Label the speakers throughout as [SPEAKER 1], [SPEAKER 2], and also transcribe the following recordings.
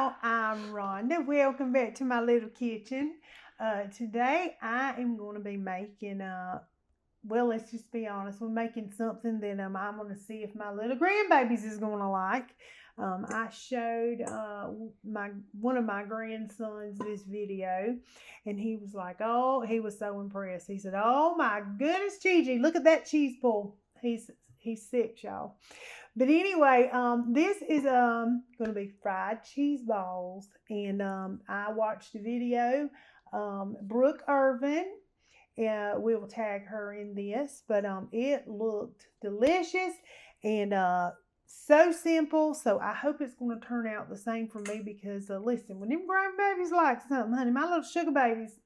[SPEAKER 1] y'all, I'm Rhonda. Welcome back to my little kitchen. Today I am going to be making, well, let's just be honest, we're making something that I'm going to see if my little grandbabies is going to like. I showed one of my grandsons this video, and he was like, oh, he was so impressed. He said, oh my goodness, Gigi, look at that cheese pull. He's 6, y'all. But anyway, this is going to be fried cheese balls, and I watched the video. Brooke Irvin, we will tag her in this, but it looked delicious and so simple. So I hope it's going to turn out the same for me because listen, when them grandbabies like something, honey, my little sugar babies.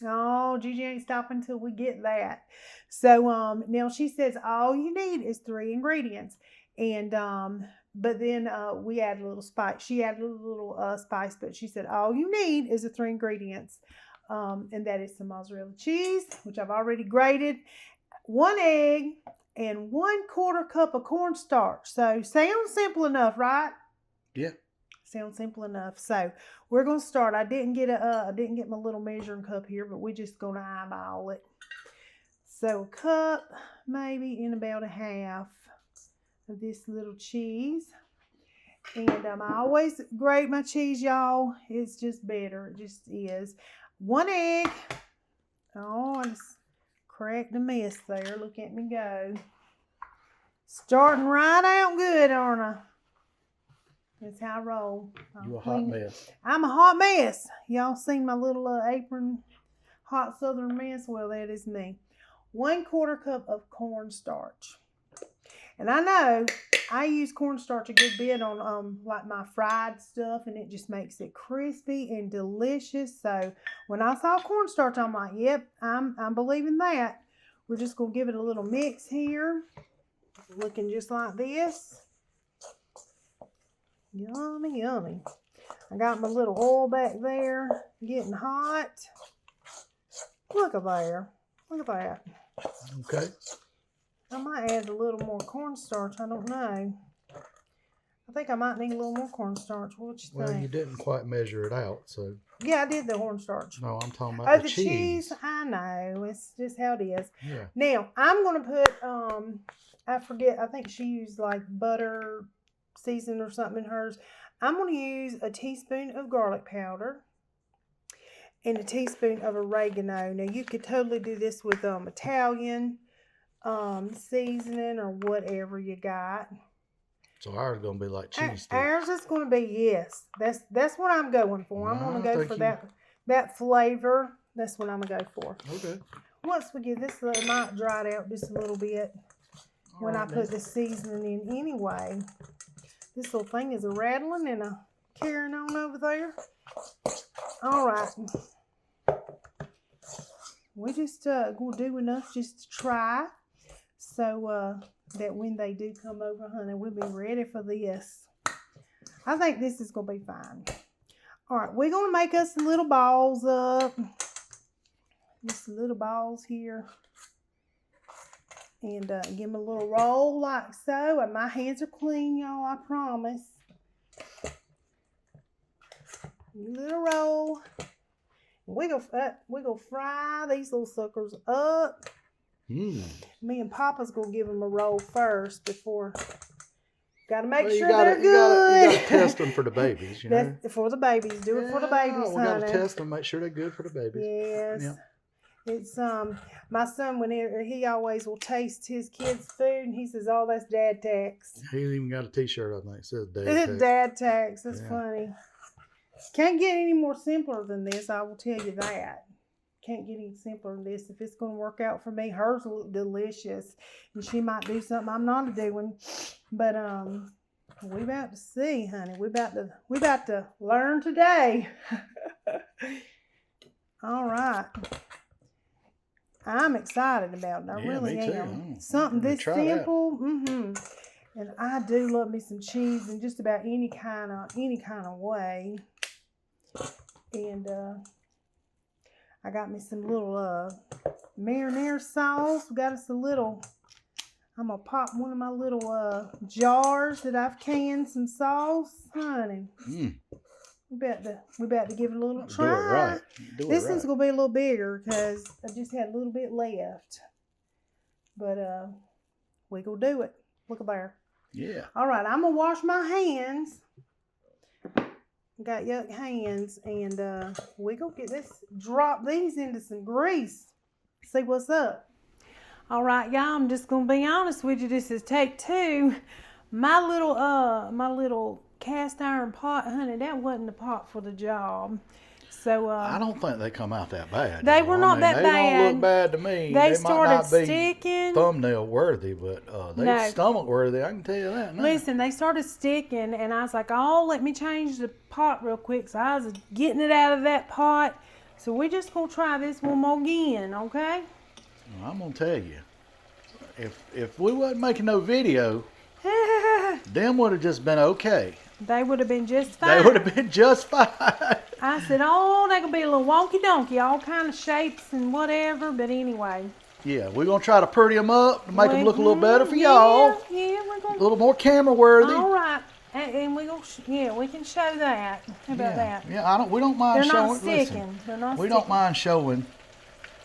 [SPEAKER 1] Oh, Gigi ain't stopping until we get that. So now she says all you need is 3 ingredients. And but then we add a little spice. She added a little spice, but she said all you need is the 3 ingredients. And that is some mozzarella cheese, which I've already grated, 1 egg, and 1/4 cup of cornstarch. So sounds simple enough, right?
[SPEAKER 2] Yeah.
[SPEAKER 1] Sounds simple enough. So we're gonna start. I didn't get my little measuring cup here, but we're just gonna eyeball it. So a cup, maybe, in about a half of this little cheese. And I always grate my cheese, y'all. It's just better. It just is. 1 egg. Oh, I just cracked a mess there. Look at me go. Starting right out good, aren't I? That's how I roll.
[SPEAKER 2] You a hot mess.
[SPEAKER 1] I'm a hot mess. Y'all seen my little apron, hot southern mess? Well, that is me. 1/4 cup of cornstarch. And I know I use cornstarch a good bit on like my fried stuff, and it just makes it crispy and delicious. So when I saw cornstarch, I'm like, yep, I'm believing that. We're just gonna give it a little mix here. Looking just like this. Yummy, yummy. I got my little oil back there getting hot. Look at there. Look at that.
[SPEAKER 2] Okay.
[SPEAKER 1] I might add a little more cornstarch. I don't know. I think I might need a little more cornstarch. What you think?
[SPEAKER 2] Well, you didn't quite measure it out, so.
[SPEAKER 1] Yeah, I did the cornstarch.
[SPEAKER 2] No, I'm talking about the cheese.
[SPEAKER 1] I know. It's just how it is.
[SPEAKER 2] Yeah.
[SPEAKER 1] Now, I'm going to put, I forget, I think she used like butter season or something in hers. I'm going to use a teaspoon of garlic powder and a teaspoon of oregano. Now, you could totally do this with Italian seasoning or whatever you got.
[SPEAKER 2] So ours is gonna be like cheese sticks.
[SPEAKER 1] Ours is gonna be, yes. That's what I'm going for. I'm gonna go for that flavor. That's what I'm gonna go for.
[SPEAKER 2] Okay.
[SPEAKER 1] Once we get this, it might dry it out just a little bit when I put the seasoning in anyway. This little thing is a rattling and a carrying on over there. All right. We just gonna do enough just to try. So that when they do come over, honey, we'll be ready for this. I think this is going to be fine. All right, we're going to make us some little balls up. Just some little balls here. And give them a little roll like so. And my hands are clean, y'all, I promise. Little roll. We're gonna fry these little suckers up. Me and Papa's gonna give them a roll first before. Gotta make sure they're good.
[SPEAKER 2] You gotta test them for the babies, you know.
[SPEAKER 1] That's for the babies. Do it for the babies,
[SPEAKER 2] we gotta test them, make sure they're good for the babies.
[SPEAKER 1] Yes.
[SPEAKER 2] Yeah.
[SPEAKER 1] It's my son, whenever he always will taste his kids' food, and he says, "Oh, that's dad tax."
[SPEAKER 2] He even got a T-shirt, I think, it says dad
[SPEAKER 1] It's
[SPEAKER 2] tax.
[SPEAKER 1] dad tax. That's funny. Can't get any more simpler than this. I will tell you that. Can't get any simpler than this. If it's going to work out for me, hers look delicious, and she might do something I'm not doing. But we about to see, honey. We about to learn today. All right. I'm excited about it. I really am. Something this simple. And I do love me some cheese in just about any kind of way. And I got me some little marinara sauce. We got us a little, I'm going to pop one of my little jars that I've canned some sauce. Honey. We about to give it a little
[SPEAKER 2] Do it
[SPEAKER 1] try.
[SPEAKER 2] right. Do
[SPEAKER 1] This
[SPEAKER 2] it
[SPEAKER 1] one's
[SPEAKER 2] right.
[SPEAKER 1] gonna be a little bigger because I just had a little bit left. But we gonna do it. Look at there.
[SPEAKER 2] Yeah.
[SPEAKER 1] All right, I'm gonna wash my hands. Got yuck hands, and we gonna get this. Drop these into some grease. See what's up. All right, y'all. I'm just gonna be honest with you. This is take 2. My little cast iron pot, honey, that wasn't the pot for the job. So
[SPEAKER 2] I don't think they come out that bad.
[SPEAKER 1] They were not that
[SPEAKER 2] they
[SPEAKER 1] bad.
[SPEAKER 2] They don't look bad to me.
[SPEAKER 1] They
[SPEAKER 2] might
[SPEAKER 1] started
[SPEAKER 2] not be
[SPEAKER 1] sticking.
[SPEAKER 2] thumbnail worthy, but they stomach worthy. I can tell you that. Now.
[SPEAKER 1] Listen, they started sticking, and I was like, "Oh, let me change the pot real quick." So I was getting it out of that pot. So we're just gonna try this one more again, okay?
[SPEAKER 2] Well, I'm gonna tell you, if we wasn't making no video, them would have just been okay.
[SPEAKER 1] They would have been just fine.
[SPEAKER 2] They would have been just fine.
[SPEAKER 1] I said, "Oh, they're gonna be a little wonky donkey, all kind of shapes and whatever." But anyway.
[SPEAKER 2] Yeah, we're gonna try to pretty them up to make them look a little better for y'all.
[SPEAKER 1] Yeah, we're gonna.
[SPEAKER 2] A little more camera worthy.
[SPEAKER 1] All right, and we gonna we can show that. How about that?
[SPEAKER 2] Yeah, we don't mind
[SPEAKER 1] They're
[SPEAKER 2] showing.
[SPEAKER 1] not sticking.
[SPEAKER 2] Listen,
[SPEAKER 1] They're not
[SPEAKER 2] we
[SPEAKER 1] sticking.
[SPEAKER 2] don't mind showing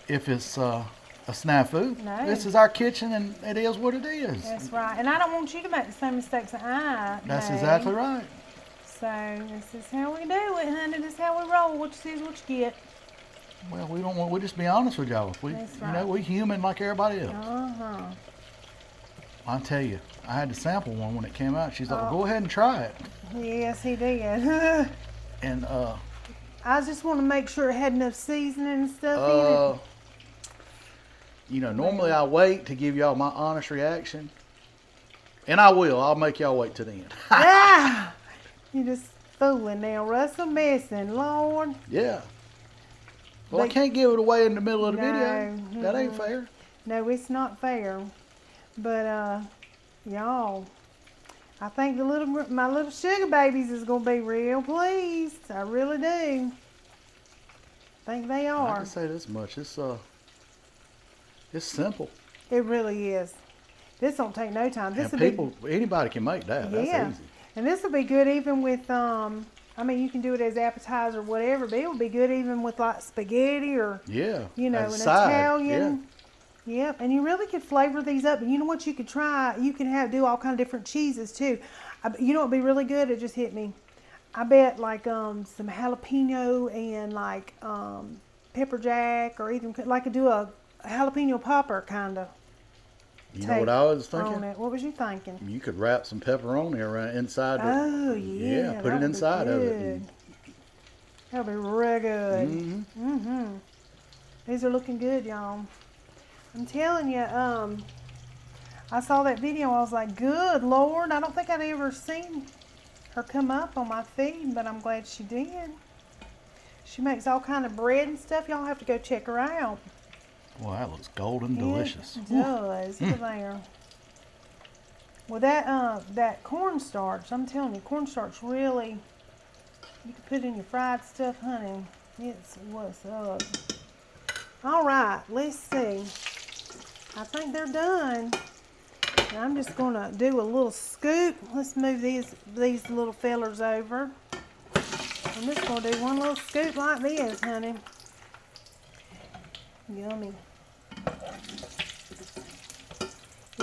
[SPEAKER 2] if it's a snafu.
[SPEAKER 1] No.
[SPEAKER 2] This is our kitchen, and it is what it is.
[SPEAKER 1] That's right. And I don't want you to make the same mistakes that I
[SPEAKER 2] That's
[SPEAKER 1] made.
[SPEAKER 2] exactly right.
[SPEAKER 1] So this is how we do it, honey. This is how we roll. What you see is what you get.
[SPEAKER 2] Well, we don't want. We just be honest with y'all. If we,
[SPEAKER 1] That's
[SPEAKER 2] you
[SPEAKER 1] right.
[SPEAKER 2] know, we human like everybody else.
[SPEAKER 1] Uh-huh.
[SPEAKER 2] I tell you, I had to sample one when it came out. She's like, well, "Go ahead and try it."
[SPEAKER 1] Yes, he did.
[SPEAKER 2] And
[SPEAKER 1] I just want to make sure it had enough seasoning and stuff in it.
[SPEAKER 2] you know, normally I wait to give y'all my honest reaction, and I will. I'll make y'all wait to the end.
[SPEAKER 1] Ah, you just fooling now, Russell. Messing, Lord.
[SPEAKER 2] Yeah. Well, I can't give it away in the middle of the
[SPEAKER 1] No,
[SPEAKER 2] video. That ain't fair.
[SPEAKER 1] No, it's not fair. But y'all, I think my little sugar babies is gonna be real pleased. I really do. I think they
[SPEAKER 2] I
[SPEAKER 1] are.
[SPEAKER 2] can say this much. It's simple.
[SPEAKER 1] It really is. This don't take no time. This
[SPEAKER 2] And anybody can make that.
[SPEAKER 1] yeah.
[SPEAKER 2] That's easy.
[SPEAKER 1] And this will be good even with I mean, you can do it as appetizer or whatever, but it would be good even with like spaghetti or
[SPEAKER 2] Yeah.
[SPEAKER 1] you know,
[SPEAKER 2] as
[SPEAKER 1] an
[SPEAKER 2] a side.
[SPEAKER 1] Italian. Yep, and you really could flavor these up. And you know what you could try? You can do all kind of different cheeses too. You know what would be really good? It just hit me. I bet like some jalapeno and like pepper jack, or even like do a jalapeno popper kind of.
[SPEAKER 2] You know what I was thinking?
[SPEAKER 1] On it. What was you thinking?
[SPEAKER 2] You could wrap some pepperoni around inside.
[SPEAKER 1] Oh yeah.
[SPEAKER 2] Yeah, put it inside of it.
[SPEAKER 1] That'll be real good.
[SPEAKER 2] Mm-hmm.
[SPEAKER 1] These are looking good, y'all. I'm telling you, I saw that video. I was like, good Lord. I don't think I'd ever seen her come up on my feed, but I'm glad she did. She makes all kind of bread and stuff. Y'all have to go check her out.
[SPEAKER 2] Well, that looks golden delicious.
[SPEAKER 1] It does. Look there. Well, that cornstarch, I'm telling you, cornstarch really, you can put in your fried stuff, honey. It's what's up. All right, let's see. I think they're done. And I'm just gonna do a little scoop. Let's move these little fellers over. I'm just gonna do one little scoop like this, honey. Yummy.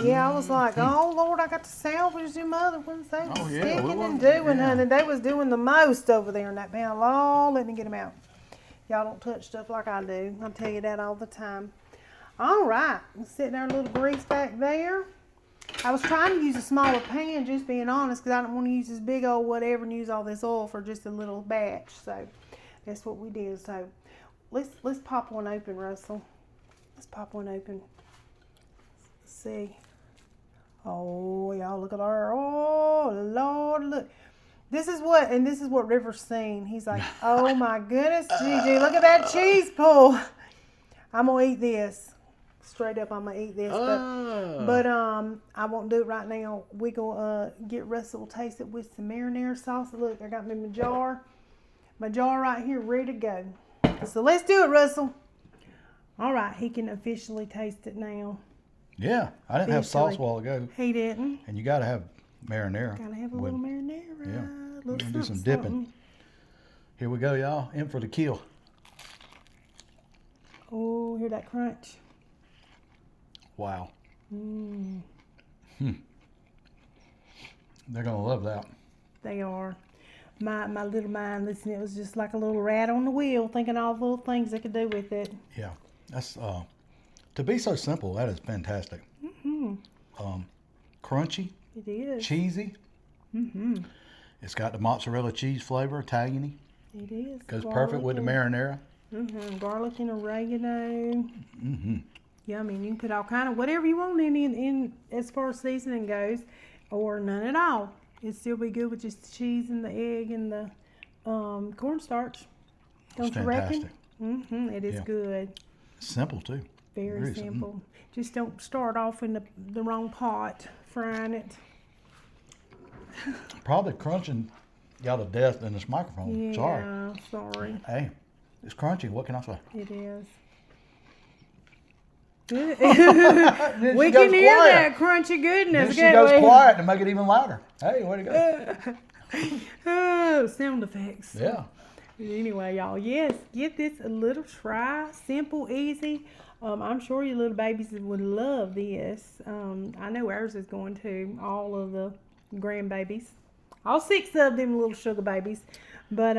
[SPEAKER 1] Yeah, I was like, oh Lord, I got to salvage them other ones. They were sticking and doing, honey. They was doing the most over there in that pan. Lord, let me get them out. Y'all don't touch stuff like I do. I'll tell you that all the time. All right, sitting there a little grease back there. I was trying to use a smaller pan, just being honest, because I don't want to use this big old whatever and use all this oil for just a little batch. So that's what we did. So let's pop one open, Russell. Let's pop one open. Let's see. Oh, y'all look at her. Oh, Lord, look. This is what River's seen. He's like, oh my goodness, Gigi, look at that cheese pull. I'm gonna eat this. Straight up, I'm gonna eat this. But I won't do it right now. We gonna get Russell to taste it with some marinara sauce. Look, I got my jar right here, ready to go. So let's do it, Russell. All right, he can officially taste it now.
[SPEAKER 2] Yeah, I didn't have sauce a while ago.
[SPEAKER 1] He didn't.
[SPEAKER 2] And you gotta have marinara.
[SPEAKER 1] Gotta have a little marinara.
[SPEAKER 2] Yeah,
[SPEAKER 1] We're
[SPEAKER 2] gonna do some dipping. Here we go, y'all. In for the kill.
[SPEAKER 1] Oh, hear that crunch?
[SPEAKER 2] Wow.
[SPEAKER 1] Mmm.
[SPEAKER 2] They're gonna love that.
[SPEAKER 1] They are. My little mind, listen, it was just like a little rat on the wheel, thinking all the little things they could do with it.
[SPEAKER 2] Yeah, that's to be so simple. That is fantastic. Crunchy.
[SPEAKER 1] It is.
[SPEAKER 2] Cheesy. It's got the mozzarella cheese flavor, Italian-y.
[SPEAKER 1] It is.
[SPEAKER 2] Goes perfect with the marinara.
[SPEAKER 1] Garlic and oregano. Yummy. And you can put all kind of whatever you want in as far as seasoning goes, or none at all. It'd still be good with just the cheese and the egg and the cornstarch. Don't you reckon? It is good.
[SPEAKER 2] Simple too.
[SPEAKER 1] Very simple. Just don't start off in the wrong pot frying it.
[SPEAKER 2] Probably crunching y'all to death in this microphone.
[SPEAKER 1] Yeah, sorry.
[SPEAKER 2] Hey, it's crunchy. What can I say?
[SPEAKER 1] It is. We can hear that crunchy goodness.
[SPEAKER 2] Then she goes quiet to make it even louder. Hey, where'd it go?
[SPEAKER 1] Oh, sound effects.
[SPEAKER 2] Yeah.
[SPEAKER 1] Anyway, y'all, yes, give this a little try. Simple, easy. I'm sure your little babies would love this. I know ours is going to. All of the grandbabies. All 6 of them little sugar babies. But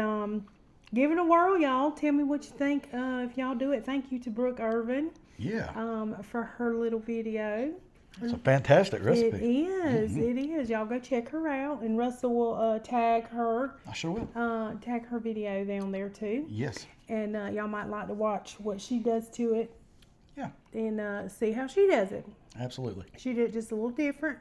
[SPEAKER 1] give it a whirl, y'all. Tell me what you think if y'all do it. Thank you to Brooke Irvin.
[SPEAKER 2] Yeah.
[SPEAKER 1] For her little video.
[SPEAKER 2] It's a fantastic recipe.
[SPEAKER 1] It is. It is. Y'all go check her out. And Russell will tag her.
[SPEAKER 2] I sure will.
[SPEAKER 1] Tag her video down there too.
[SPEAKER 2] Yes.
[SPEAKER 1] And y'all might like to watch what she does to it.
[SPEAKER 2] Yeah.
[SPEAKER 1] And see how she does it.
[SPEAKER 2] Absolutely.
[SPEAKER 1] She did it just a little different.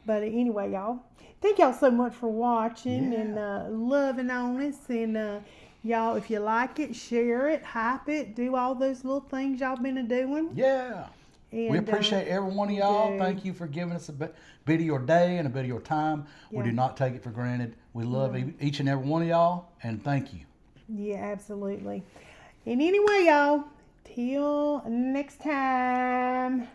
[SPEAKER 1] But anyway, y'all. Thank y'all so much for watching and loving on us. And y'all, if you like it, share it, hype it, do all those little things y'all been doing.
[SPEAKER 2] Yeah. And, we appreciate every one of y'all. Thank you for giving us a bit of your day and a bit of your time. Yeah. We do not take it for granted. We love each and every one of y'all, and thank you.
[SPEAKER 1] Yeah, absolutely. And anyway, y'all, till next time.